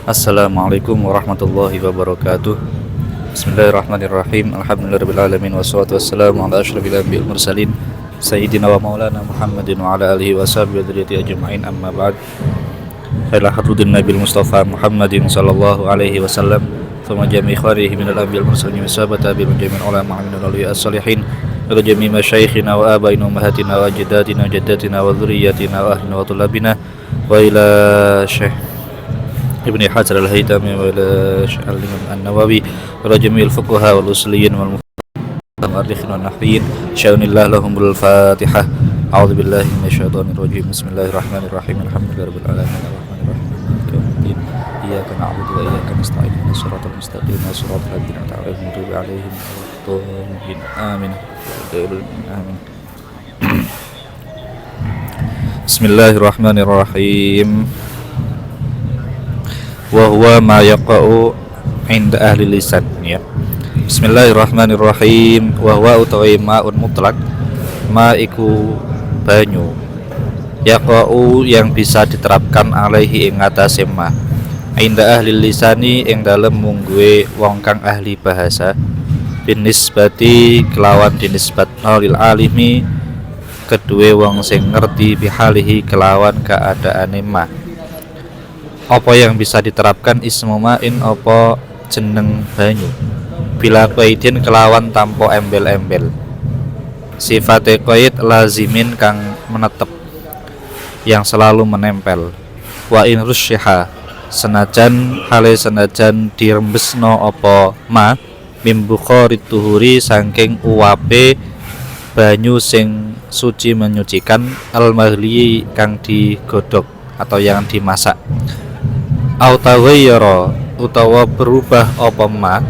Assalamualaikum warahmatullahi wabarakatuh. Bismillahirrahmanirrahim. Alhamdulillahirrahmanirrahim. Wassalatu wassalamu ala ashrafil anbiya'i wal mursalin Sayyidina wa maulana Muhammadin wa ala alihi wa sahbihi wa dzurriyyatihi ajma'in, amma ba'd. Ila hadrudin Nabil Mustafa Muhammadin sallallahu alaihi wasallam thumma jami' ikhwanihi minal anbiya'i wal mursalin wa sahabat tabi'in wa jami'il ulama minal awliya'i as-salihin wa jami' masyayikhina wa abaina wa ummahatina wa ajdatina wa jaddatina wa dzurriyyatina wa ahlina wa tulabina wa ila syekh Ibni Hajar al-Haytami wa ila Syekh al-Imam an-Nawawi wa jami'il fuqaha wal usuliyyin wal mu'arrikhin wan nahwiyin sya'unillah lahumul fatihah. A'udzu billahi minasyaitonir rajim. Bismillahirrahmanirrahim. Alhamdulillahirabbil alamin arrahmanirrahim maliki yaumiddin. Iyyaka na'budu wa iyyaka nasta'in ihdinas siratal mustaqim siratal ladzina an'amta 'alaihim ghairil amin. Amin. Bismillahirrahmanirrahim. Wa huwa ma yaqa'u 'inda ahli lisan, ya. Bismillahirrahmanirrahim. Wa huwa utawi ma'un mutlak, ma iku banyu, yaqa'u yang bisa diterapkan alaihi ing atase ma, 'inda ahli lisani ing dalem mungguhe wong kang ahli bahasa, bin nisbati kelawan dinisbatno lil alimi kedue wong sing ngerti bihalihi kelawan keadaane ma. Apa yang bisa diterapkan ismu ma'in apa jeneng banyu, bila qaidin kelawan tanpa embel-embel, sifate qaid lazimin kang menetep yang selalu menempel, wa in rusyiha senajan dirembesno apa ma mim bukharit tuhuri saking uwape banyu sing suci menyucikan, al mahli kang digodhog atau yang dimasak, au taghayyara utawa berubah apa ma,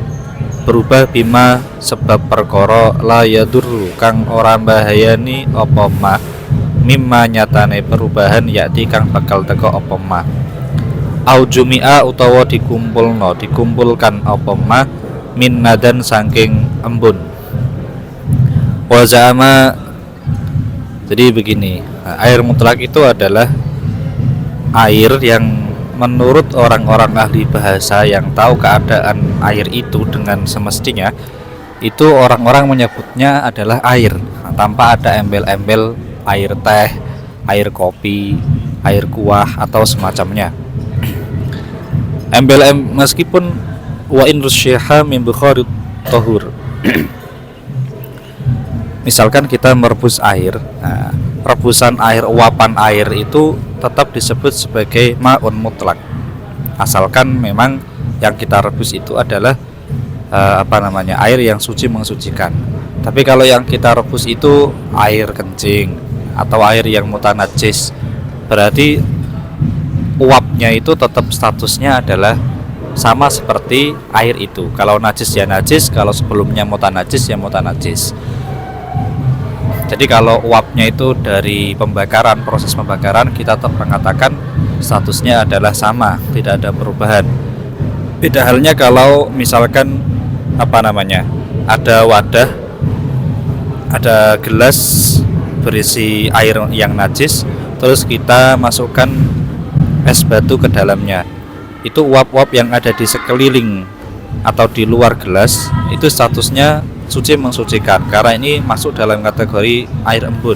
berubah bima sebab perkara la yadurru kang ora bahayani apa ma, mimma nyatane perubahan yakti kang bakal teko apa ma, au jumi'a utawa dikumpulkan apa ma min nadan saking embun, wa za'ama. Jadi begini, air mutlak itu adalah air yang menurut orang-orang ahli bahasa yang tahu keadaan air itu dengan semestinya, itu orang-orang menyebutnya adalah air tanpa ada embel-embel air teh, air kopi, air kuah atau semacamnya. Meskipun wa in rusyiha min bukharit tahur. Misalkan kita merebus air, rebusan air, uapan air itu tetap disebut sebagai ma'un mutlak, asalkan memang yang kita rebus itu adalah air yang suci mensucikan. Tapi kalau yang kita rebus itu air kencing atau air yang mutanajis, berarti uapnya itu tetap statusnya adalah sama seperti air itu. Kalau najis ya najis, kalau sebelumnya mutanajis ya mutanajis. Jadi kalau uapnya itu dari pembakaran, proses pembakaran, kita tetap mengatakan statusnya adalah sama, tidak ada perubahan. Beda halnya kalau misalkan ada wadah, ada gelas berisi air yang najis, terus kita masukkan es batu ke dalamnya. Itu uap-uap yang ada di sekeliling atau di luar gelas itu statusnya suci mensucikan, karena ini masuk dalam kategori air embun.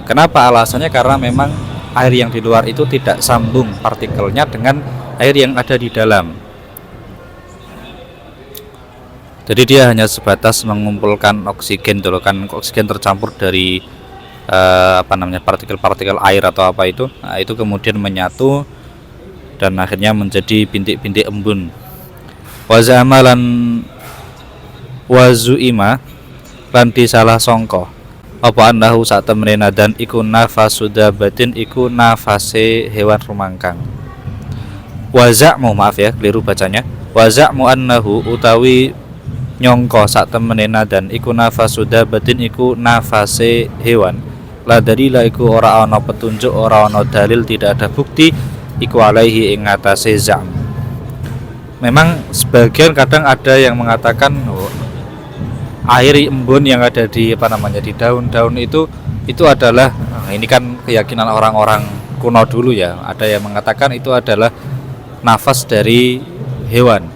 Kenapa? Alasannya karena memang air yang di luar itu tidak sambung partikelnya dengan air yang ada di dalam. Jadi dia hanya sebatas mengumpulkan oksigen dulu, kan oksigen tercampur dari partikel-partikel air atau apa itu. Nah, itu kemudian menyatu dan akhirnya menjadi bintik-bintik embun. Wa za'amalan wazu'ima lan disalah sangka apa annahu sak temene nadan iku nafasudabatin iku nafase hewan rumangkang. Waza'mu, maaf ya keliru bacanya, waza'mu annahu utawi nyongko sak temene nadan iku nafasudabatin iku nafase hewan, la dalila iku ora ana petunjuk, ora ana dalil, tidak ada bukti iku alaihi ing atase za'm. Memang sebagian kadang ada yang mengatakan air embun yang ada di di daun-daun itu adalah ini kan keyakinan orang-orang kuno dulu ya. Ada yang mengatakan itu adalah nafas dari hewan.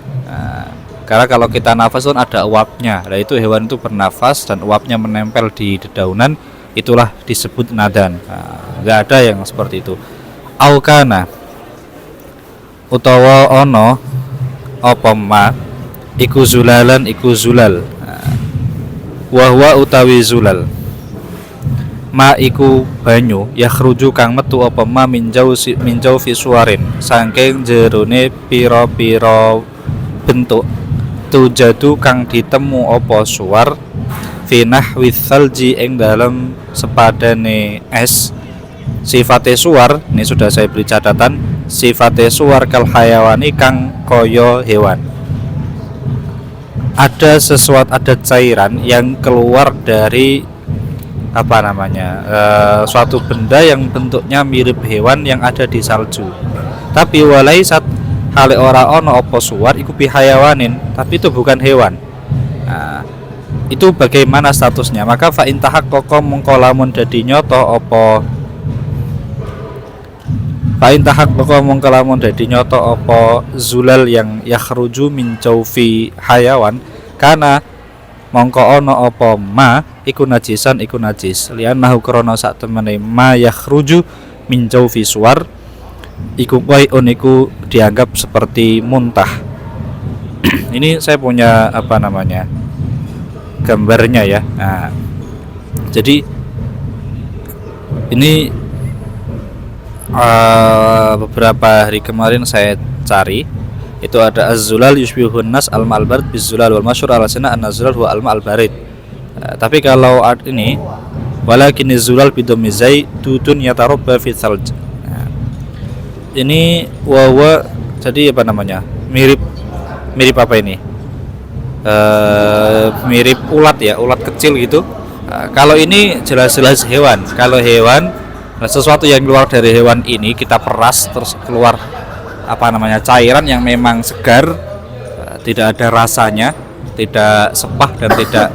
Karena kalau kita nafas kan ada uapnya. Nah itu hewan itu bernafas dan uapnya menempel di dedaunan, itulah disebut nadan. Nggak ada yang seperti itu. Aukana utawa ono apa ma iku zulalan iku zulal. Wahwa utawi zulal. Ma iku banyu yakhruju kang metu apa ma minjau fi suarin saking jerone pira-pira bentuk tujadu kang ditemu apa suar finah withalji ing dalam sepadane es. Sifate suar ini sudah saya beri catatan, sifate suar kal hayawani kang koyo hewan. Ada sesuatu, ada cairan yang keluar dari apa namanya suatu benda yang bentuknya mirip hewan yang ada di salju. Tapi walaisat hale ora ono apa suar iku bihayawanin, tapi itu bukan hewan. Itu bagaimana statusnya? Maka fa intahak koko mengko lamun dadi nyoto apa fa intahak koko mengko lamun dadi nyoto apa zulal yang yakhruju min jaufi hayawan kana mongko ono apa ma iku najisan iku najis li'annahu krana sak temene ma yakhruju min jaufi suar iku wai'un iku dianggap seperti muntah. Ini saya punya apa namanya gambarnya ya. Nah, jadi ini beberapa hari kemarin saya cari itu ada az-zulal yushbihun nas al-ma'al barid biz-zulal wal masyhur al-sana an-nazulal huwa al-ma'al barid. Tapi kalau ini walakin az-zulal bidomizai tutun yatarabba fi thalj. Ini wawa jadi apa namanya mirip apa ini mirip ulat ya, ulat kecil gitu. Kalau ini jelas-jelas hewan. Kalau hewan sesuatu yang keluar dari hewan ini kita peras terus keluar apa namanya cairan yang memang segar, tidak ada rasanya, tidak sepah dan tidak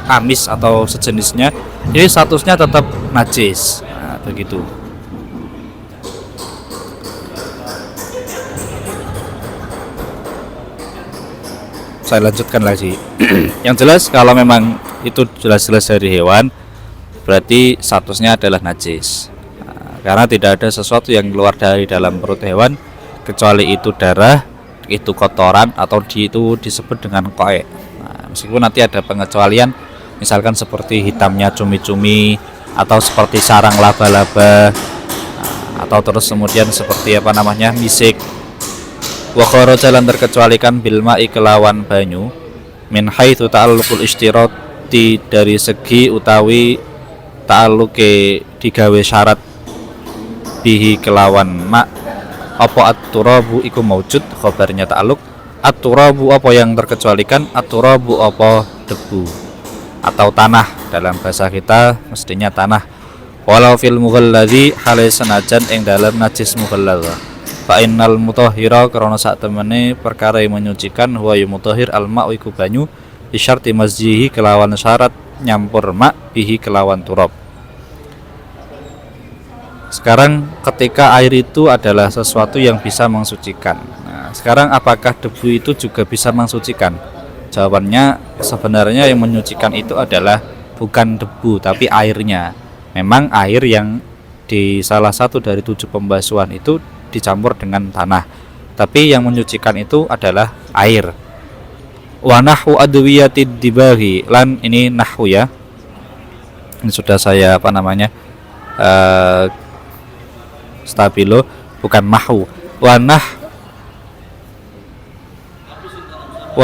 amis atau sejenisnya, ini statusnya tetap najis. Begitu. Saya lanjutkan lagi. Yang jelas kalau memang itu jelas-jelas dari hewan, berarti statusnya adalah najis. Karena tidak ada sesuatu yang keluar dari dalam perut hewan kecuali itu darah, itu kotoran atau itu disebut dengan koe. Meskipun nanti ada pengecualian, misalkan seperti hitamnya cumi-cumi atau seperti sarang laba-laba atau terus kemudian seperti apa namanya misik. Wa kharaja lan terkecualikan bil ma'i kelawan banyu min haitsu ta'alluqul istirati dari segi utawi ta'alluqe digawe syarat bihi kelawan ma apa at-turabu iku maujud khabarnya ta'alluq at-turabu apa yang terkecualikan at-turabu apa debu atau tanah dalam bahasa kita mestinya tanah walau fil mughalladzi halai sanajan ing dalam najis mughalladz fa innal mutahhira karena sak temene perkara yang menyucikan huwa mutahhir al-ma'u iku banyu bi syarti mazjihi kelawan syarat nyampur ma bihi kelawan turab. Sekarang ketika air itu adalah sesuatu yang bisa mensucikan. Nah, sekarang apakah debu itu juga bisa mensucikan? Jawabannya sebenarnya yang menyucikan itu adalah bukan debu tapi airnya. Memang air yang di salah satu dari 7 pembasuhan itu dicampur dengan tanah, tapi yang menyucikan itu adalah air. Wa nahwu adwiyatid dibahi lan ini nahwu ya, ini sudah saya apa namanya stabilo bukan mahwu. Wa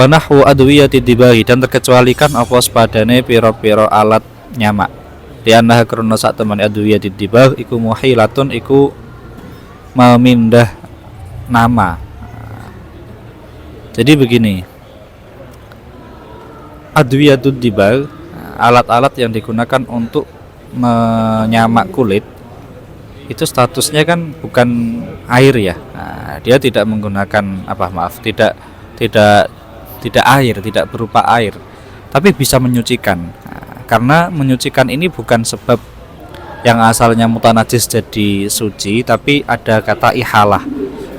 nahwu adwiyatid dibahi dan terkecualikan apa sepadane pira-pira alat nyamak. Lianna karena sak teman adwiyatid dibah iku muhilatun iku memindah nama. Jadi begini, adwiyatud dibal, alat-alat yang digunakan untuk menyamak kulit itu statusnya kan bukan air ya. Dia tidak menggunakan tidak air, tidak berupa air, tapi bisa menyucikan. Karena menyucikan ini bukan sebab yang asalnya mutanajis jadi suci, tapi ada kata ihalah.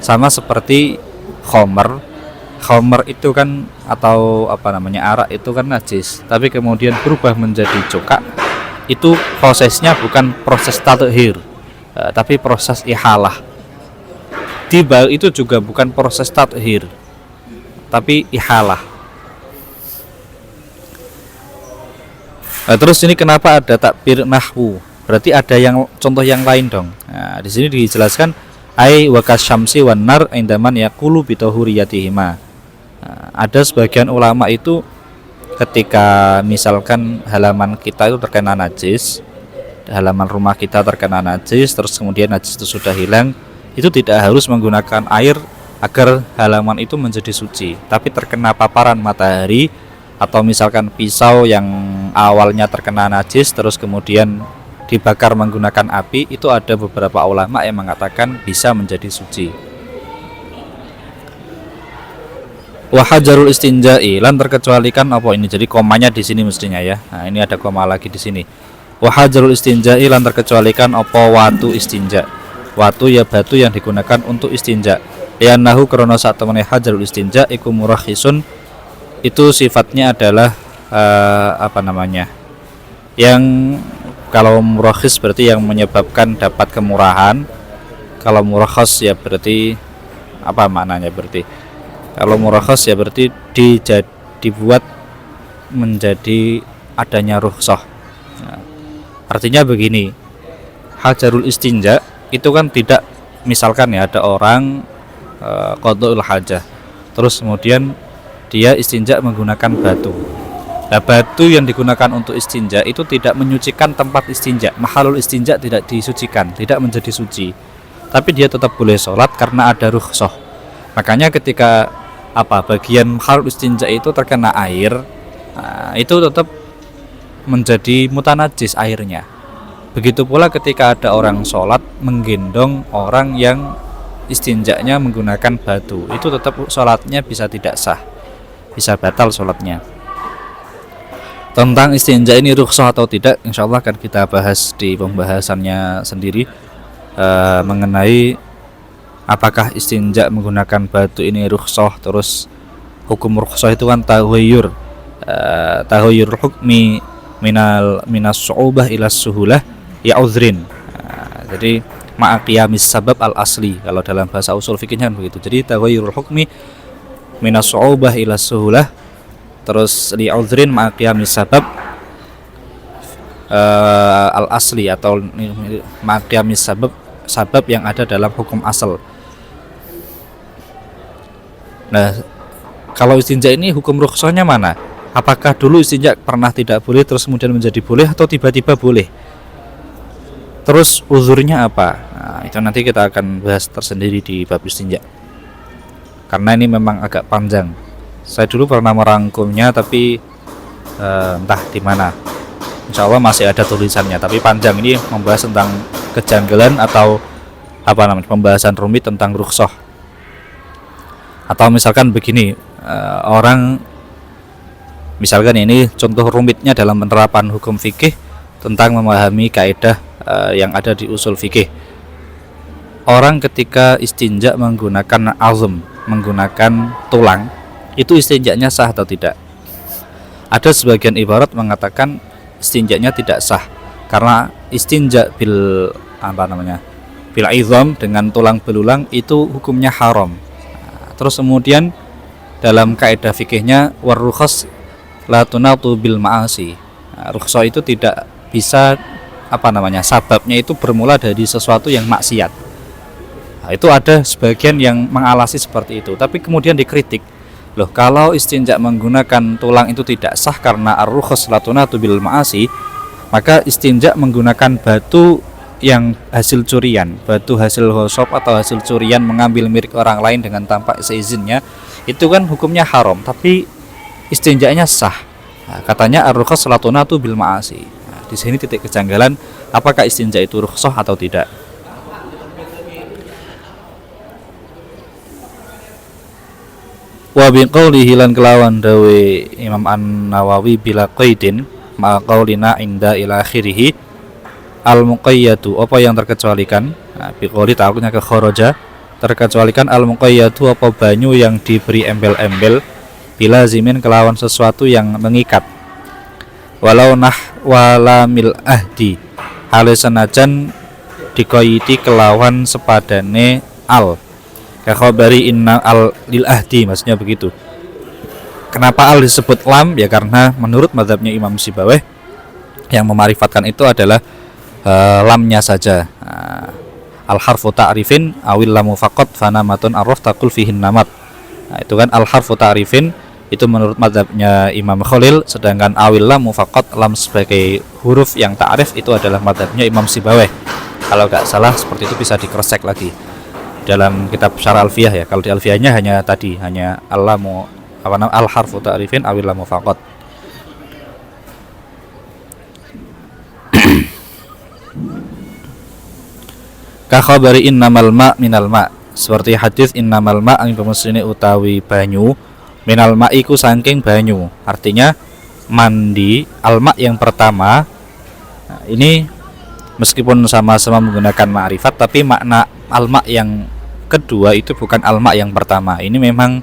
Sama seperti khomer. Khomer itu kan atau arak itu kan najis, tapi kemudian berubah menjadi cokak. Itu prosesnya bukan proses tathir, tapi proses ihalah. Tiba itu juga bukan proses tathir, tapi ihalah. Terus ini kenapa ada takbir nahwu? Berarti ada yang contoh yang lain dong. Nah, di sini dijelaskan ai wakas syamsi wan nar indaman yaqulu bi tahuriyatihima. Ada sebagian ulama itu ketika misalkan halaman kita itu terkena najis, halaman rumah kita terkena najis, terus kemudian najis itu sudah hilang, itu tidak harus menggunakan air agar halaman itu menjadi suci, tapi terkena paparan matahari atau misalkan pisau yang awalnya terkena najis terus kemudian dibakar menggunakan api, itu ada beberapa ulama yang mengatakan bisa menjadi suci. Wa hajarul istinja'i lan terkecualikan apa ini, jadi komanya di sini mestinya ya. Nah, ini ada koma lagi di sini. Wa hajarul istinja'i lan terkecualikan apa watu istinja. Watu ya batu yang digunakan untuk istinja. Li'annahu krana sak temene hajarul istinja iku murakhisun, itu sifatnya adalah yang kalau murakhis berarti yang menyebabkan dapat kemurahan. Kalau murakhas ya berarti apa maknanya, berarti kalau murakhas ya berarti dibuat menjadi adanya rukhsah. Nah, artinya begini, hajarul istinja itu kan tidak, misalkan ya ada orang qadha'ul hajah, terus kemudian dia istinja menggunakan batu. Nah, batu yang digunakan untuk istinja itu tidak menyucikan tempat istinja, mahalul istinja tidak disucikan, tidak menjadi suci, tapi dia tetap boleh sholat karena ada rukhsah. Makanya ketika bagian mahalul istinja itu terkena air, nah, itu tetap menjadi mutanajis airnya. Begitu pula ketika ada orang sholat menggendong orang yang istinjanya menggunakan batu, itu tetap sholatnya bisa tidak sah, bisa batal sholatnya. Tentang istinja ini rukhsah atau tidak, insya Allah akan kita bahas di pembahasannya sendiri, mengenai apakah istinja menggunakan batu ini rukhsah. Terus hukum rukhsah itu kan tahayyur hukmi minas su'ubah ila suhulah ya uzrin. Jadi ma'aqiyamis sabab al asli, kalau dalam bahasa usul fikihnya begitu. Jadi tahayyurul hukmi minas su'ubah ila suhulah, terus li uzrin ma'aqiyamis sabab al asli, atau ma'aqiyamis sabab yang ada dalam hukum asal. Nah, kalau istinja ini hukum rukhsahnya mana? Apakah dulu istinja pernah tidak boleh terus kemudian menjadi boleh, atau tiba-tiba boleh? Terus uzurnya apa? Nah, itu nanti kita akan bahas tersendiri di bab istinja, karena ini memang agak panjang. Saya dulu pernah merangkumnya, tapi entah di mana. Insya Allah masih ada tulisannya, tapi panjang. Ini membahas tentang kejanggalan atau pembahasan rumit tentang rukhsah. Atau misalkan begini, orang misalkan ini contoh rumitnya dalam penerapan hukum fikih tentang memahami kaidah yang ada di usul fikih. Orang ketika istinja menggunakan azm, menggunakan tulang, itu istinjanya sah atau tidak? Ada sebagian ibarat mengatakan istinjanya tidak sah, karena istinja bil izam, dengan tulang belulang, itu hukumnya haram. Terus kemudian dalam kaidah fikihnya warukhas la tunatu bil ma'asi. Rukhsah itu tidak bisa sababnya itu bermula dari sesuatu yang maksiat. Nah, itu ada sebagian yang mengalasi seperti itu, tapi kemudian dikritik, loh kalau istinja menggunakan tulang itu tidak sah karena ar-rukhas la tunatu bil ma'asi, maka istinja menggunakan batu yang hasil curian, batu hasil ghasab atau hasil curian, mengambil milik orang lain dengan tanpa seizinnya, itu kan hukumnya haram, tapi istinjanya sah. Nah, katanya ar-rukhas la tunatu bil ma'asi. Nah, di sini titik kejanggalan, apakah istinja itu rukhsah atau tidak? Wa biqaulihi lan kelawan dawe Imam An-Nawawi bila qaidin ma qaulina inda ila akhirih al muqayyadu, apa yang terkecualikan. Nah, biqauli ta'alluqnya ke kharaja, terkecualikan al muqayyadu apa banyu yang diberi embel-embel bila zimin kelawan sesuatu yang mengikat walau wala mil ahdi hale senajan dikoyiti kelawan sepadane al kakhabari inna al lil ahdi, maksudnya begitu. Kenapa al disebut lam? Ya karena menurut mazhabnya Imam Sibawayh yang memarifatkan itu adalah lamnya saja. Al harfu ta'rifin awil lamu faqat fanamatun arraf taqul fihin namat. Nah, itu kan al harfu ta'rifin itu menurut mazhabnya Imam Khalil, sedangkan awil lamu faqat lam sebagai huruf yang ta'rif itu adalah mazhabnya Imam Sibawayh. Kalau nggak salah seperti itu bisa di-cross check lagi dalam kitab Syarah Alfiyah ya. Kalau di Alfiyahnya hanya al lamu al harfu ta'rifin awil lamu faqat. Ka khabari innamal ma minal ma, seperti hadis innamal ma ang pemusine utawi banyu minal ma iku saking banyu, artinya mandi alma yang pertama. Nah, ini meskipun sama-sama menggunakan ma'rifat tapi makna alma yang kedua itu bukan alma yang pertama. Ini memang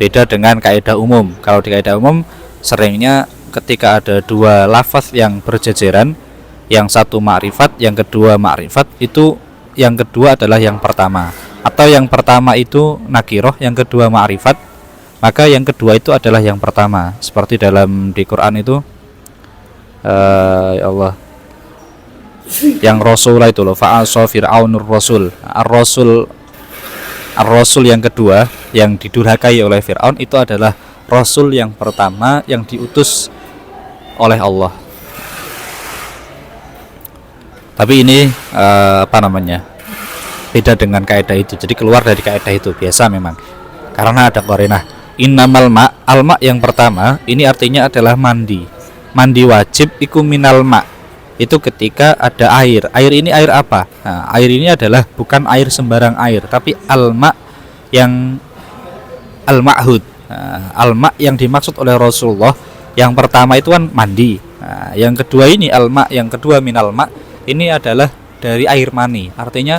beda dengan kaidah umum. Kalau di kaidah umum seringnya ketika ada dua lafaz yang berjejeran, yang satu ma'rifat, yang kedua ma'rifat, itu yang kedua adalah yang pertama, atau yang pertama itu nakiroh, yang kedua ma'rifat, maka yang kedua itu adalah yang pertama. Seperti dalam di Quran itu ya Allah, yang Rasulah itu loh, fa'asa fir'aunur rasul. Ar-rasul yang kedua yang didurhakai oleh Fir'aun itu adalah rasul yang pertama yang diutus oleh Allah. Tapi ini beda dengan kaidah itu. Jadi keluar dari kaidah itu biasa memang. Karena ada qarinah. Innamal ma, alma yang pertama ini artinya adalah mandi. Mandi wajib iku minal ma. Itu ketika ada air. Air ini air apa? Nah, air ini adalah bukan air sembarang air, tapi alma yang al-ma'hud. Nah, alma yang dimaksud oleh Rasulullah yang pertama itu kan mandi. Nah, yang kedua ini alma, yang kedua minal ma, ini adalah dari air mani. Artinya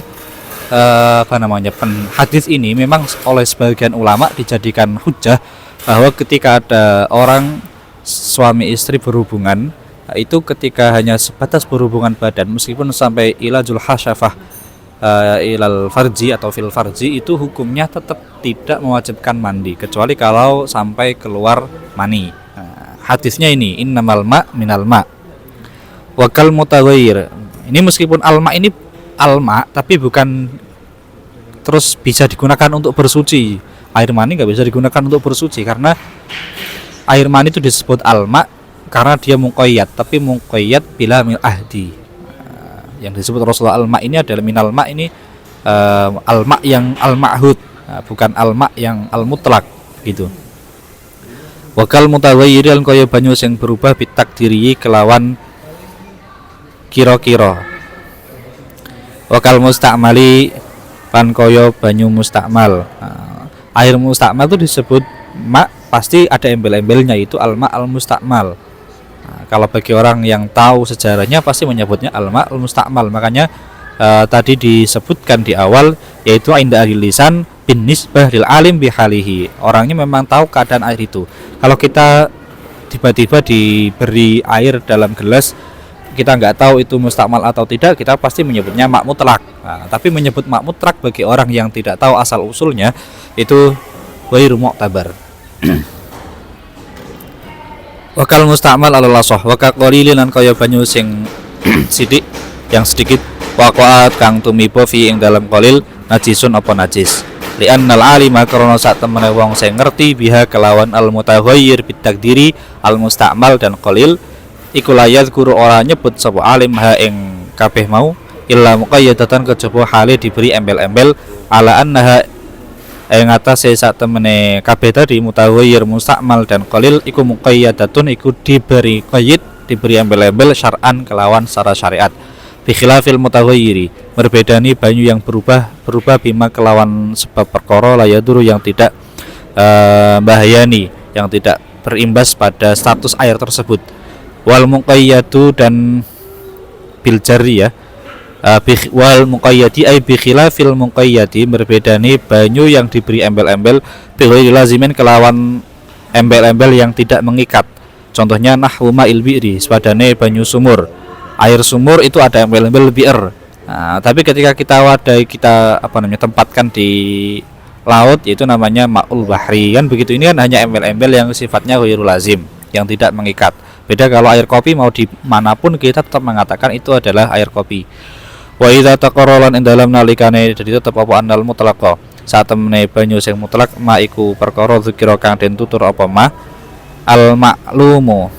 hadis ini memang oleh sebagian ulama dijadikan hujjah bahwa ketika ada orang suami istri berhubungan, itu ketika hanya sebatas berhubungan badan meskipun sampai ilajul hasyafah ilal farji atau fil farji, itu hukumnya tetap tidak mewajibkan mandi kecuali kalau sampai keluar mani. Hadisnya ini innamal ma minal ma wakal mutaghayyir. Ini meskipun alma ini alma tapi bukan terus bisa digunakan untuk bersuci. Air mani nggak bisa digunakan untuk bersuci karena air mani itu disebut alma karena dia muqayyad, tapi muqayyad bila mil ahdi. Yang disebut Rasulullah alma ini adalah minal ma ini alma yang al-ma'hud, bukan alma yang al-mutlak gitu. Wakal mutaghayyir lan kaya banyu sing berubah bitakdiri kelawan kira-kira. Wakal mustakmali lan kaya banyu mustakmal. Air mustakmal itu disebut ma, pasti ada embel-embelnya, itu alma al-mustakmal. Kalau bagi orang yang tahu sejarahnya pasti menyebutnya alma al-mustakmal. Makanya tadi disebutkan di awal, yaitu inda ahli lisan bin nisbah lil alim bihalihi. Orangnya memang tahu keadaan air itu. Kalau kita tiba-tiba diberi air dalam gelas, kita nggak tahu itu mustakmal atau tidak, kita pasti menyebutnya mak mutlak. Tapi menyebut mak mutlak bagi orang yang tidak tahu asal usulnya itu ghairu mu'tabar. Wakal mustakmal al-lasoh wakal qalilin lan kaya banyu sing sidik, yang sedikit, waqa'at kang tumiba fi ing dalam qalil najisun apa najis. Li'annal alima karena sak temene wong sing ngerti biha kelawan al-mutaghayyir bitakdiri al-mustakmal dan qalil iku layat guru ora nyebut sapa alim ha ing kabeh mau illa muqayyadatan kejaba hale diberi embel-embel ala annaha ing atase sak temene kabeh tadi mutaghayyir mustakmal dan qalil iku muqayyadatun iku diberi qayyid, diberi embel-embel syar'an kelawan secara syariat. Bi khilafil mutaghayyiri, berbedani banyu yang berubah bima kelawan sebab perkara layaduru yang tidak bahayani, yang tidak berimbas pada status air tersebut. Wal muqayyadu dan bil jari ya, Wal muqayyadi ay bi khilafil muqayyadi, berbeda nih banyu yang diberi embel-embel bi lazimin kelawan embel-embel yang tidak mengikat. Contohnya nahwu ma'il bi'ri, sepadane banyu sumur. Air sumur itu ada embel-embel bi'r. Nah, tapi ketika kita kita tempatkan di laut, yaitu namanya ma'ul bahri kan begitu. Ini kan hanya embel-embel yang sifatnya ghairul lazim, yang tidak mengikat. Beda kalau air kopi mau dimanapun kita tetap mengatakan itu adalah air kopi. Wa idza taqarralan ing dalam nalikane jadi tetep apa anal mutlaq saat temene banyu sing mutlak ma iku perkara zikira kang den tutur apa ma al ma'lumu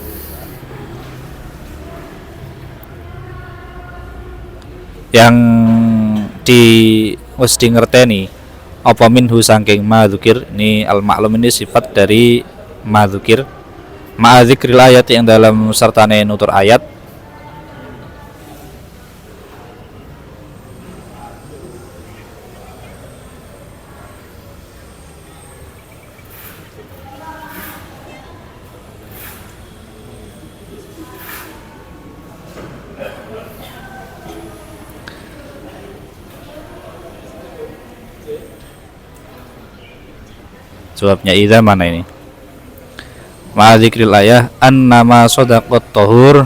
yang wis di ngerteni apa minhu saking madzukir. Ini al ma'lum ini sifat dari madzukir ma dzikril ayat yang dalam sertane nutur ayat. Jawabnya idza mana ini? Ma dzikril ayah annama shadaqat tahur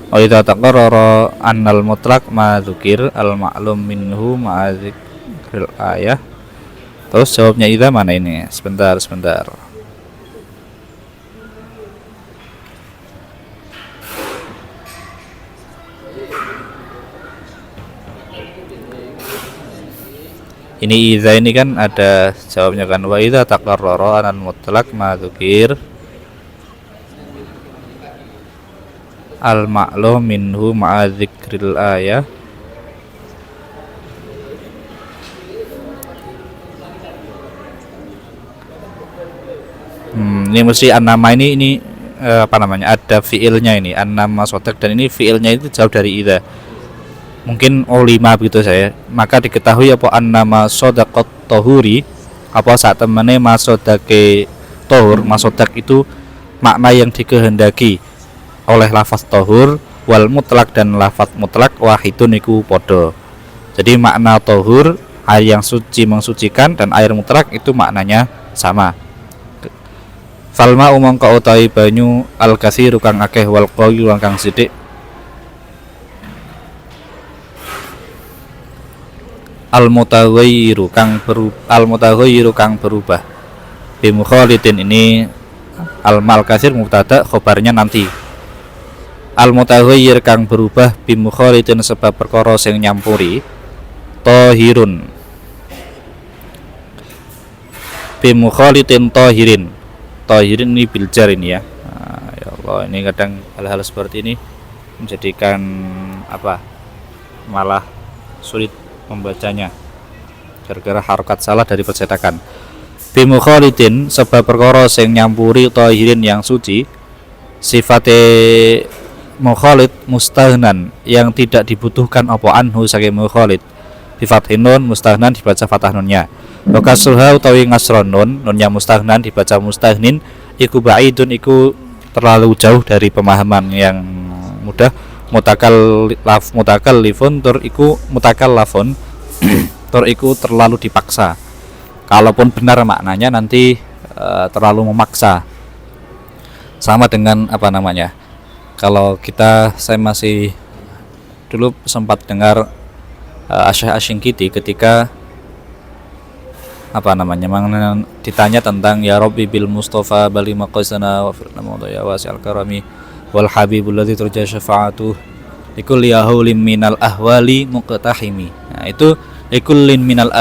wa idza taqarrara annal mutlaq ma dzukir al ma'lum minhu ma dzikril ayah. Terus jawabnya idza mana ini? Sebentar. Ini idza ini kan ada jawabnya kan, wa idza taqarrara anal mutlaq ma dzukir al ma'lum minhu ma'a dzikril ayah. Ini mesti an-nama ini ada fiilnya ini an-nama sotek, dan ini fiilnya itu jauh dari idza. Mungkin olima begitu saya, maka diketahui apa an-nama sodaqat tohuri, apa saat temene masodake tohur. Masodak itu makna yang dikehendaki oleh lafaz tohur, wal mutlak dan lafaz mutlak wahidun iku podo. Jadi makna tohur air yang suci mensucikan, dan air mutlak itu maknanya sama. Falma umang kautai banyu al katsiru kang akeh wal qalilu kang sithik al mutaghayyiru kang berubah bi mukhalitin. Ini al mal katsir mubtada, khobarnya nanti. Al mutaghayyir kang berubah bi mukhalitin sebab perkara sing nyampuri. Tahirun bi mukhalitin tahirin ini biljar ini ya. Nah, ya Allah, ini kadang hal-hal seperti ini menjadikan malah sulit membacanya gara-gara harokat salah dari percetakan. Bi mukhalitin sebab perkara sing nyampuri tahirin yang suci. Sifate mukhalid mustaghnan yang tidak dibutuhkan apa anhu saking mukhalid. Bi fathhin nun mustaghnan dibaca fathah nunnya. Wa kasruha utawi ngasron nunnya mustaghnan dibaca mustaghnin. Iku ba'idun iku terlalu jauh dari pemahaman yang mudah. Mutakallifun tur iku mutakallafun tur iku terlalu dipaksa. Kalaupun benar maknanya nanti terlalu memaksa. Sama dengan kalau saya masih dulu sempat dengar Syekh Asy-Syinkiti ketika ditanya tentang ya Rabbi bil Mustafa bali maqasana wa firna ya wasi'al karami wal habibul ladzi turja syafa'atuh likulli ahulin minal ahwali muqtahimi. Nah, itu likullin minal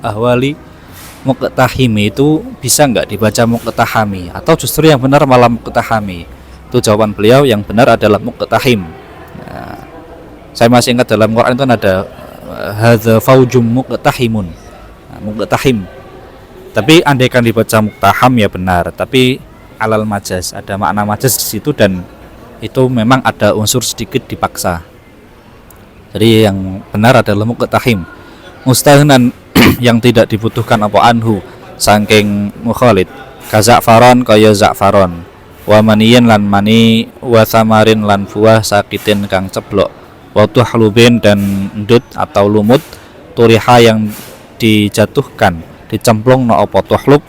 ahwali muqtahimi itu bisa enggak dibaca muqtahami atau justru yang benar malah muqtahami? Itu jawaban beliau, yang benar adalah muqtahim. Nah, saya masih ingat dalam Quran itu ada hadza faujum muqtahimun. Nah, muqtahim. Tapi andaikan dibaca muqtaham ya benar, tapi alal majaz, ada makna majaz di situ, dan itu memang ada unsur sedikit dipaksa. Jadi yang benar adalah muqtahim. Mustaghnan yang tidak dibutuhkan apa anhu saking mukhalid. Ka za'faron kaya za'faron. wa maniyin lan mani, wa samarin lan buah sakitin kang ceblok, wa tuhlubin dan endut atau lumut, turiha yang dijatuhkan, dicemplung no apa tuhlub,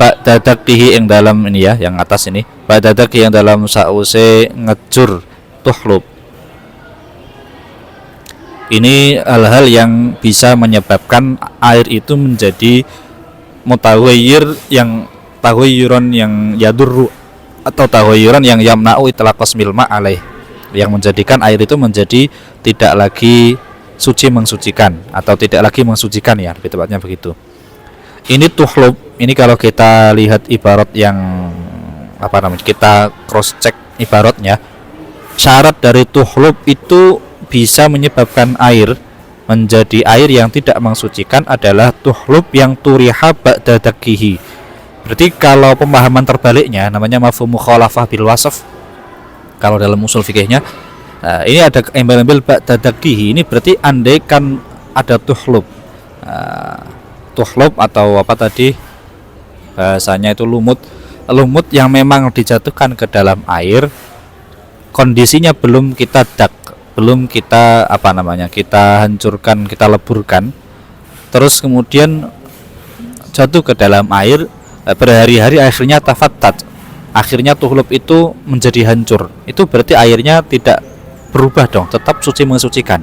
ba'da dakihi yang dalam ini ya, yang atas ini, ba'da dakihi yang dalam sause ngejur tuhlub. Ini hal-hal yang bisa menyebabkan air itu menjadi mutawayyir, yang tawayyuran yang yadurru, atau tawayyuran yang yamna'u itlaqas milma alaih, yang menjadikan air itu menjadi tidak lagi suci mensucikan, atau tidak lagi mensucikan ya, lebih tepatnya begitu. Ini tuhlub, ini kalau kita lihat ibarat yang apa namanya, kita cross check ibaratnya, syarat dari tuhlub itu bisa menyebabkan air menjadi air yang tidak mensucikan adalah tuhlub yang turiha ba'da dakihi. Berarti kalau pemahaman terbaliknya namanya mafhum mukhalafah bil wasf kalau dalam usul fikihnya. Nah, ini ada embel-embel ba'da dakihi, ini berarti andaikan ada tuhlub, tuhlub atau apa tadi bahasanya itu lumut yang memang dijatuhkan ke dalam air, kondisinya belum kita belum kita apa namanya, kita hancurkan, kita leburkan, terus kemudian jatuh ke dalam air berhari-hari, akhirnya tafattat, akhirnya tuhlub itu menjadi hancur, itu berarti airnya tidak berubah dong, tetap suci mensucikan.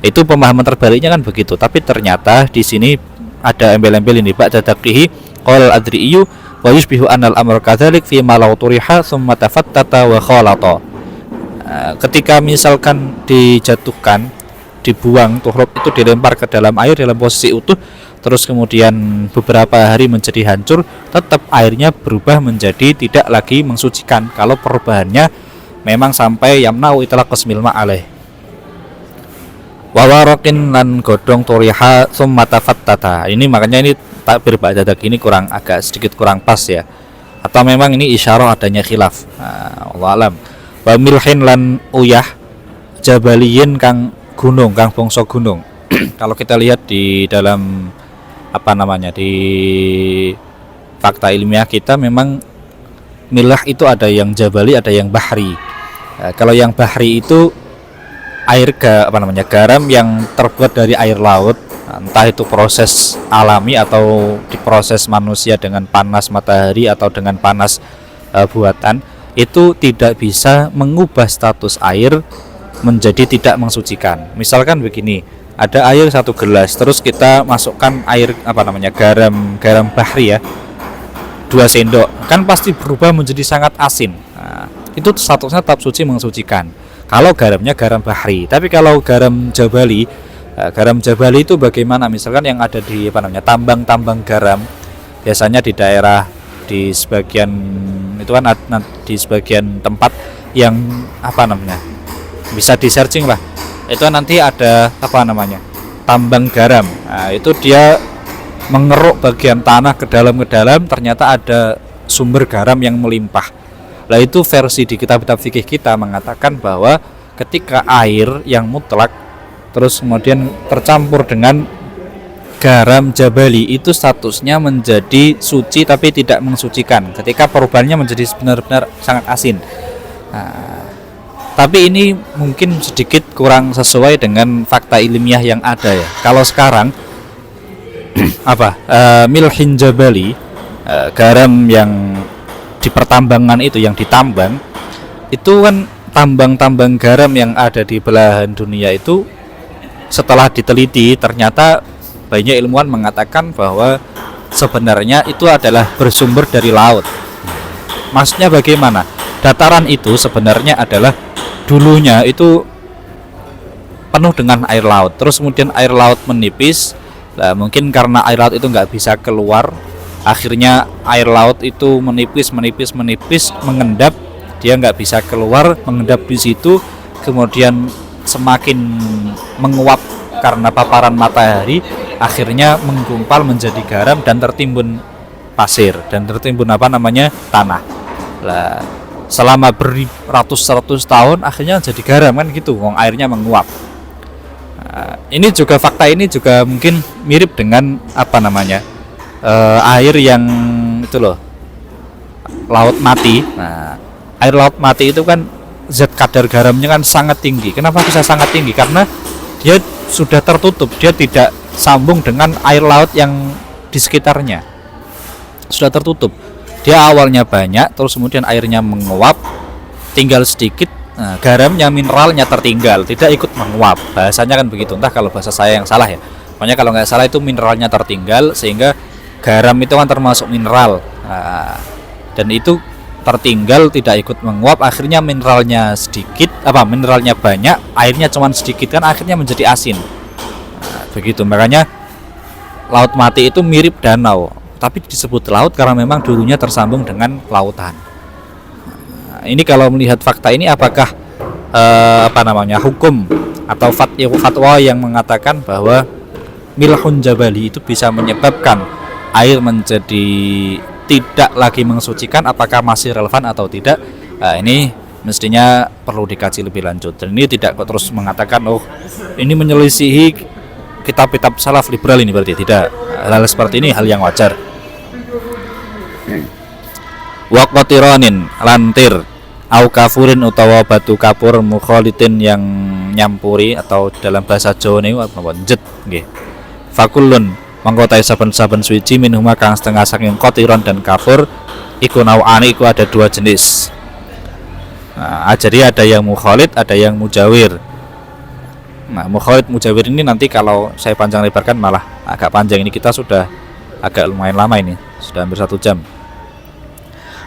Itu pemahaman terbaliknya kan begitu. Tapi ternyata di sini ada embel-embel ini, ba'da daqihi qala al-adri'yu wa yushbihu anal amr kadzalik fi ma law turiha thumma tafattata wa khalata. Ketika misalkan dijatuhkan, dibuang tuhlub itu, dilempar ke dalam air dalam posisi utuh, terus kemudian beberapa hari menjadi hancur, tetap airnya berubah menjadi tidak lagi mensucikan kalau perubahannya memang sampai yamna'u itlaqas milma alaih. Wa warakin lan godong turiha summa tafattata. Ini makanya ini takbir ba'da dakihi ini agak sedikit kurang pas ya. Atau memang ini isyarah adanya khilaf. Wallahu alam. Wa milhin lan uyah jabaliyin kang gunung, kang bangsa gunung. Kalau kita lihat di dalam apa namanya, di fakta ilmiah kita, memang milah itu ada yang jabali, ada yang bahri. Kalau yang bahri itu air garam yang terbuat dari air laut, entah itu proses alami atau diproses manusia dengan panas matahari atau dengan panas buatan, itu tidak bisa mengubah status air menjadi tidak mensucikan. Misalkan begini, ada air 1 gelas, terus kita masukkan air garam bahri ya, 2 sendok, kan pasti berubah menjadi sangat asin. Itu statusnya tetap suci mensucikan kalau garamnya garam bahri. Tapi kalau garam jabali itu bagaimana? Misalkan yang ada di tambang-tambang garam, biasanya di daerah, di sebagian itu kan di sebagian tempat yang bisa di searching lah, itu nanti ada tambang garam. Itu dia mengeruk bagian tanah ke dalam, ternyata ada sumber garam yang melimpah. Lah itu versi di kitab-kitab fikih kita mengatakan bahwa ketika air yang mutlak terus kemudian tercampur dengan garam jabali, itu statusnya menjadi suci tapi tidak mensucikan ketika perubahannya menjadi benar-benar sangat asin. Tapi ini mungkin sedikit kurang sesuai dengan fakta ilmiah yang ada ya. Kalau sekarang milhin jabali, garam yang di pertambangan itu, yang ditambang itu kan, tambang-tambang garam yang ada di belahan dunia itu setelah diteliti ternyata banyak ilmuwan mengatakan bahwa sebenarnya itu adalah bersumber dari laut. Maksudnya bagaimana? Dataran itu sebenarnya adalah dulunya itu penuh dengan air laut, terus kemudian air laut menipis. Nah, mungkin karena air laut itu nggak bisa keluar, akhirnya air laut itu menipis, mengendap, dia nggak bisa keluar, mengendap di situ, kemudian semakin menguap karena paparan matahari, akhirnya menggumpal menjadi garam dan tertimbun pasir dan tertimbun tanah. Lah, selama beratus-ratus tahun akhirnya jadi garam kan gitu, airnya menguap. Ini juga fakta ini juga mungkin mirip dengan air yang itu loh, laut mati. Nah, air laut mati itu kan zat kadar garamnya kan sangat tinggi. Kenapa bisa sangat tinggi? Karena dia sudah tertutup, dia tidak sambung dengan air laut yang di sekitarnya. Sudah tertutup. Dia awalnya banyak, terus kemudian airnya menguap, tinggal sedikit. Nah, garamnya, mineralnya tertinggal, tidak ikut menguap. Bahasanya kan begitu. Entah kalau bahasa saya yang salah ya. Makanya kalau nggak salah itu mineralnya tertinggal, sehingga garam itu kan termasuk mineral. Nah, dan itu tertinggal, tidak ikut menguap, akhirnya mineralnya sedikit, mineralnya banyak, airnya cuma sedikit, kan akhirnya menjadi asin. Nah, begitu. Makanya laut mati itu mirip danau, tapi disebut laut karena memang dulunya tersambung dengan lautan. Nah, ini kalau melihat fakta ini, apakah hukum atau fatwa yang mengatakan bahwa milhun jabali itu bisa menyebabkan air menjadi tidak lagi mensucikan, apakah masih relevan atau tidak? Nah, ini mestinya perlu dikaji lebih lanjut. Dan ini tidak kok terus mengatakan ini menyelisihi kitab-kitab salaf liberal, ini berarti tidak. Hal seperti ini hal yang wajar. Waqtironin lantir au kafurin utawa batu kapur mukhalitin yang nyampuri, atau dalam bahasa Jawa niku apa jet nggih. Fakulun mangkotai saben-saben suci minhuma kang setengah saking kotiron dan kafur iku nau'ani, iku ada dua jenis. Nah, jadi ada yang mukhalid, ada yang mujawir. Nah, mukhalid mujawir ini nanti kalau saya panjang lebarkan malah agak panjang. Ini kita sudah agak lumayan lama, ini sudah hampir 1 jam.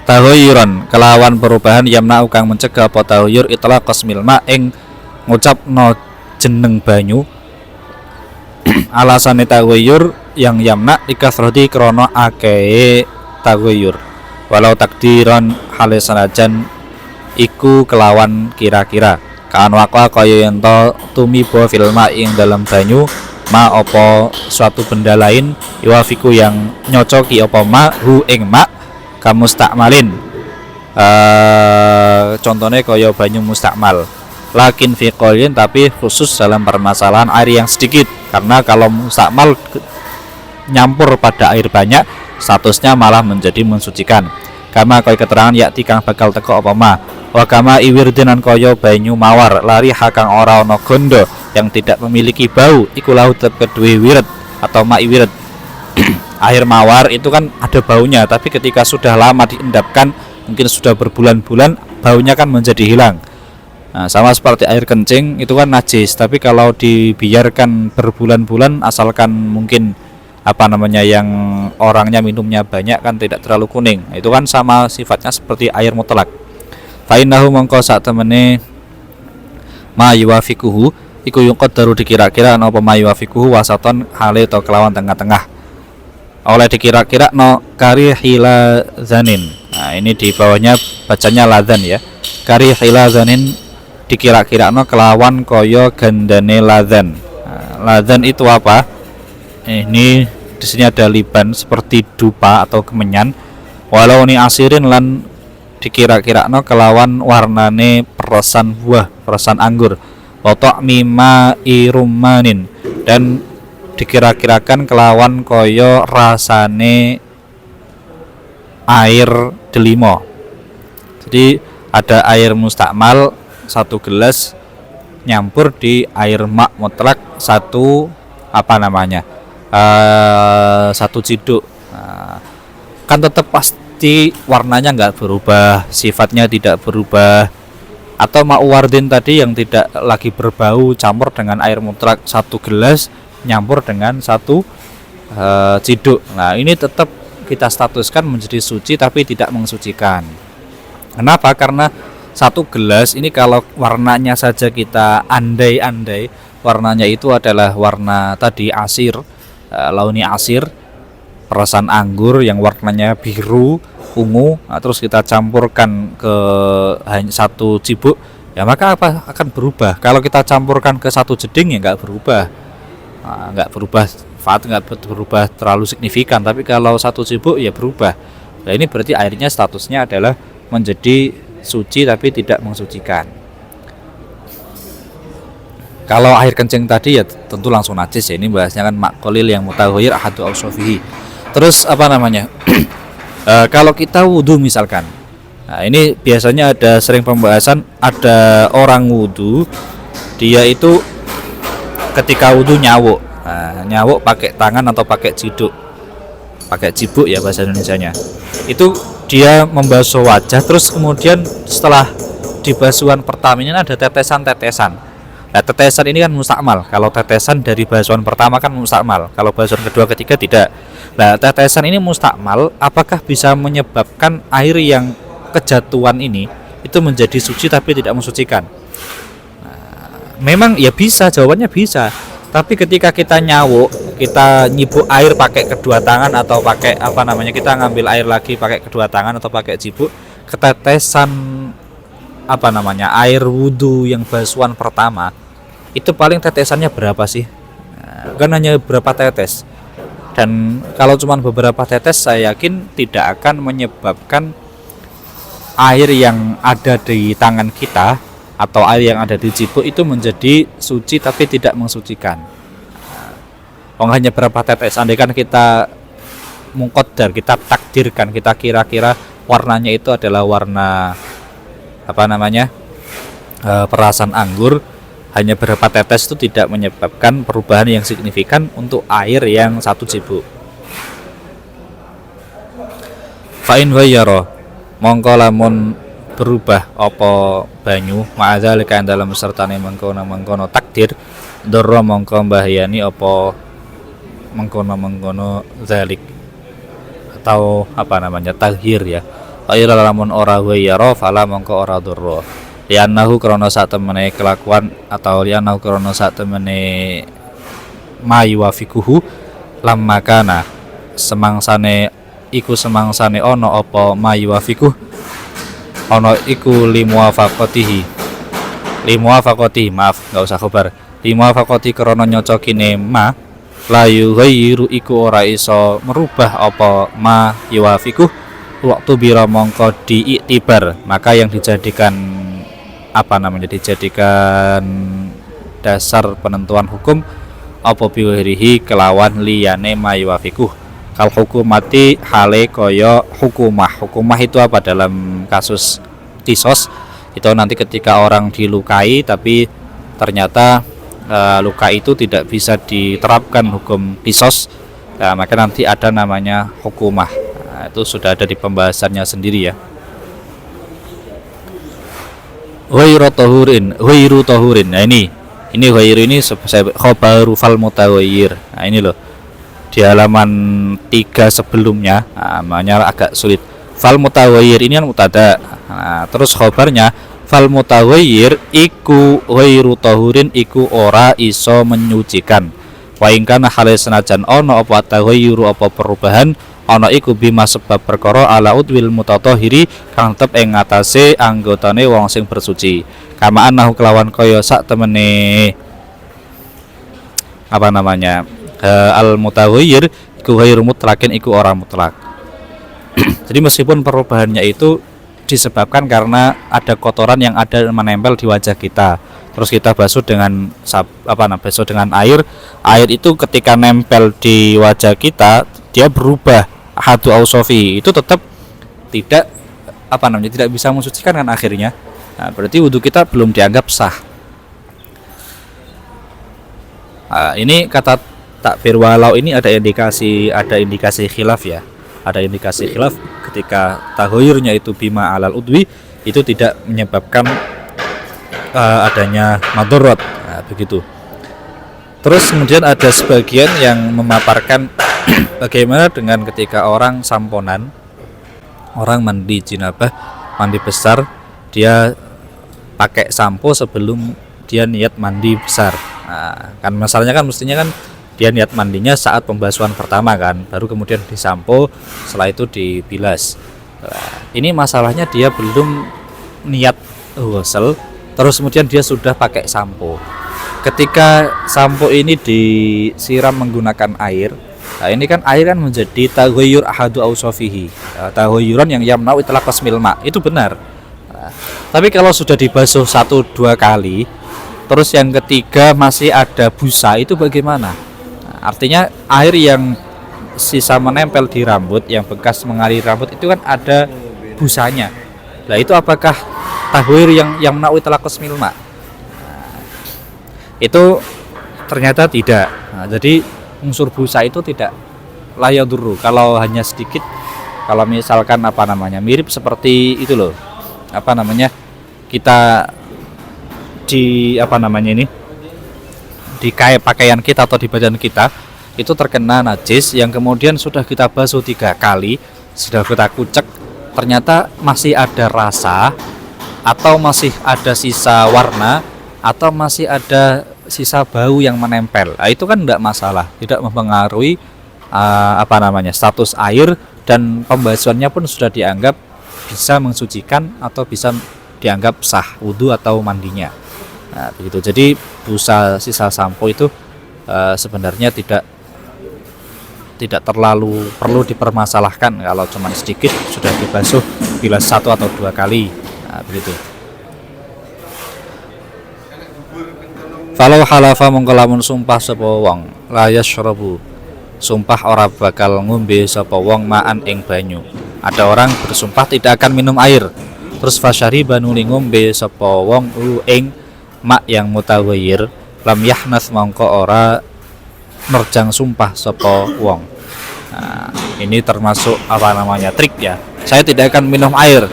Tahoyuron kelawan perubahan yamna kang mencegah apa tahoyur itlaq qasmil ma ing ngucapno jeneng banyu. Alasane tahoyur yang yamna ikasrodi krono akeh tagoyur, walau takdiron halisanajan iku kelawan kira-kira kan wakwa kaya yento tumibo filma ing dalam banyu ma opo suatu benda lain iwafiku yang nyocoki opo ma hu ing ma kamustakmalin. Contohnya kaya banyu mustakmal, lakin fi qolin, tapi khusus dalam permasalahan air yang sedikit. Karena kalau mustakmal nyampur pada air banyak, statusnya malah menjadi mensucikan. Kama kaya keterangan yakti kang bakal teko apa ma. Wa kama iwirdinan kaya banyu mawar lari hakang ora ana gondo yang tidak memiliki bau, iku lahu tetep kedue wirid atau ma iwirid. Air mawar itu kan ada baunya, tapi ketika sudah lama diendapkan, mungkin sudah berbulan-bulan, baunya kan menjadi hilang. Nah, sama seperti air kencing itu kan najis, tapi kalau dibiarkan berbulan-bulan, asalkan mungkin yang orangnya minumnya banyak, kan tidak terlalu kuning. Itu kan sama sifatnya seperti air mutlak. Fa innahu mongko sak temene ma yuwafikuhu iku yuqaddaru dikira-kira ana apa ma yuwafikuhu wasaton hale to kelawan tengah-tengah. Oleh dikira-kira no karihila zanin. Nah, ini di bawahnya bacanya ladzan ya. Karihila zanin dikira-kira no kelawan koyo gandane ladzan. Nah, ladzan itu apa? Ini di sini ada liban seperti dupa atau kemenyan. Walau ni asirin lan dikira-kira no kelawan warnane peresan buah, peresan anggur. Watok mima irumanin, dan dikira-kirakan kelawan koyo rasane air delimo. Jadi ada air mustakmal 1 gelas nyampur di air mak mutlak 1 1 ciduk. Nah, kan tetap pasti warnanya nggak berubah, sifatnya tidak berubah. Atau ma'uwardin tadi yang tidak lagi berbau campur dengan air mutlak 1 gelas nyampur dengan 1 ciduk. Nah, ini tetap kita statuskan menjadi suci tapi tidak mensucikan. Kenapa? Karena 1 gelas ini kalau warnanya saja kita andai-andai warnanya itu adalah warna tadi asir, launi asir, perasan anggur yang warnanya biru ungu, terus kita campurkan ke hanya 1 cibuk, ya maka apa akan berubah. Kalau kita campurkan ke 1 jeding ya nggak berubah, nggak berubah terlalu signifikan. Tapi kalau 1 cibuk ya berubah. Nah, ini berarti airnya statusnya adalah menjadi suci tapi tidak mensucikan. Kalau air kencing tadi ya tentu langsung najis ya. Ini bahasnya kan makolil yang mutaghayyir ahadu ausofihi. Terus Kalau kita wudhu misalkan, nah ini biasanya ada sering pembahasan, ada orang wudhu dia itu ketika wudhu nyawuk, nyawuk pakai tangan atau pakai cibuk ya bahasa Indonesianya. Itu dia membasuh wajah, terus kemudian setelah di basuhan pertama ini ada tetesan-tetesan. Nah, tetesan ini kan mustakmal. Kalau tetesan dari basuhan pertama kan mustakmal. Kalau basuhan kedua ketiga tidak. Nah, tetesan ini mustakmal, apakah bisa menyebabkan air yang kejatuhan ini itu menjadi suci tapi tidak mensucikan? Memang ya bisa, jawabannya bisa. Tapi ketika kita nyawuk, kita nyibuk air pakai kedua tangan atau pakai kita ngambil air lagi pakai kedua tangan atau pakai cibuk, ketetesan air wudhu yang basuhan pertama itu paling tetesannya berapa sih? Kan hanya beberapa tetes. Dan kalau cuma beberapa tetes, saya yakin tidak akan menyebabkan air yang ada di tangan kita atau air yang ada di cibuk itu menjadi suci tapi tidak mensucikan. Hanya berapa tetes, andaikan kita mengqaddar, kita takdirkan, kita kira-kira warnanya itu adalah warna perasan anggur, hanya berapa tetes itu tidak menyebabkan perubahan yang signifikan untuk air yang satu cibuk. Fa'in wayyara, mongko lamun berubah apa banyu ma'adzalika ing dalam sertane mengkono takdir doro mongko mbahyani apa mengkono zalik atau taghir ya. Aira lamun ora wayara fala mongko ora doro lianahu krana sak temene kelakuan atau lianahu krana sak temene mayuafikuhu lamma kana semangsane ono apa mayuafikuh ono iku limuwafaqatihi maaf enggak usah khobar limuwafaqati krana nyocokine ma layu ghairu iku ora iso merubah apa ma yuwafiqu waktu bira mongko diiktibar, maka yang dijadikan dijadikan dasar penentuan hukum apa biwirihi kelawan liyane ma yuwafiqu kal hukumati hale koyo hukumah itu apa dalam kasus kisos itu nanti ketika orang dilukai tapi ternyata luka itu tidak bisa diterapkan hukum kisos, maka nanti ada namanya hukumah. Itu sudah ada di pembahasannya sendiri ya. Ghairu tahurin. Nah ini ghairu ini khabaru fal mutawayyir. Nah ini loh. Di halaman 3 sebelumnya, namanya agak sulit. Fal mutawayyir ini kan mutada. Nah, terus khabarnya fal mutawayyir iku ghairu tahurin iku ora iso menyucikan. Wa ing kana hale senajan ana apa taghayyuru apa perubahan ana iku bima sebab perkara ala udwil mutatahhiri kang tetep ing ngatasé anggotane wong sing bersuci. Kama anahu kelawan kaya sak temene al mutaghayyir iku ghairu mutlaqin iku ora mutlak. Jadi meskipun perubahannya itu disebabkan karena ada kotoran yang ada menempel di wajah kita, terus kita basuh dengan air itu ketika nempel di wajah kita dia berubah hadu ausofi, itu tetap tidak tidak bisa mensucikan kan akhirnya. Nah, berarti wudhu kita belum dianggap sah. Ini kata takbir walau ini ada indikasi khilaf ya. Ada indikasi khilaf ketika tahoyurnya itu bima alal udwi itu tidak menyebabkan adanya madharat, begitu. Terus kemudian ada sebagian yang memaparkan bagaimana dengan ketika orang samponan, orang mandi jinabah, mandi besar, dia pakai sampo sebelum dia niat mandi besar. Kan masalahnya kan mestinya kan dia niat mandinya saat pembasuhan pertama kan, baru kemudian disampo, setelah itu dibilas. Ini masalahnya dia belum niat ghusl, terus kemudian dia sudah pakai sampo. Ketika sampo ini disiram menggunakan air, ini kan air kan menjadi taghayyur ahadu ausofihi, taghayyuran yang yamna'u itlaqas milma, itu benar. Tapi kalau sudah dibasuh 1-2 kali, terus yang ketiga masih ada busa, itu bagaimana? Artinya air yang sisa menempel di rambut yang bekas mengalir rambut itu kan ada busanya. Nah itu apakah tahwir yang menawi talaqus milma? Itu ternyata tidak. Nah, jadi unsur busa itu tidak layak dulu kalau hanya sedikit. Kalau misalkan mirip seperti itu loh, kita di di pakaian kita atau di badan kita itu terkena najis yang kemudian sudah kita basuh 3 kali, sudah kita kucek, ternyata masih ada rasa atau masih ada sisa warna atau masih ada sisa bau yang menempel. Nah, itu kan tidak masalah, tidak mempengaruhi status air, dan pembasuhannya pun sudah dianggap bisa mensucikan atau bisa dianggap sah wudu atau mandinya. Nah, begitu. Jadi busa sisa sampo itu sebenarnya tidak terlalu perlu dipermasalahkan kalau cuma sedikit sudah dibasuh bila 1 atau 2 kali. Nah, begitu. Falau halafa mongko lamun sumpah sapa wong la yashrabu, sumpah ora bakal ngombe sapa wong ma'an ing banyu. Ada orang bersumpah tidak akan minum air, terus fasyariba nuli ngombe sapa wong ing mak yang mutawayir, lam yahnas mongko ora nerjang sumpah sapa wong. Nah, ini termasuk trik ya. Saya tidak akan minum air.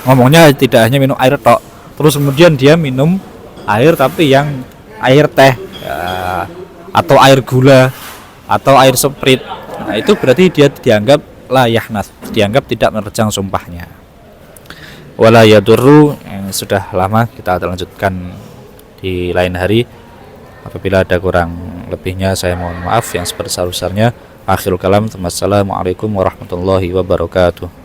Ngomongnya tidak hanya minum air tok, terus kemudian dia minum air tapi yang air teh ya, atau air gula atau air sprit. Nah, itu berarti dia dianggap la yahnas, dianggap tidak menerjang sumpahnya. Wala yadurru, yang sudah lama kita lanjutkan di lain hari. Apabila ada kurang lebihnya saya mohon maaf yang sebesar-besarnya. Akhirul kalam, wassalamualaikum warahmatullahi wabarakatuh.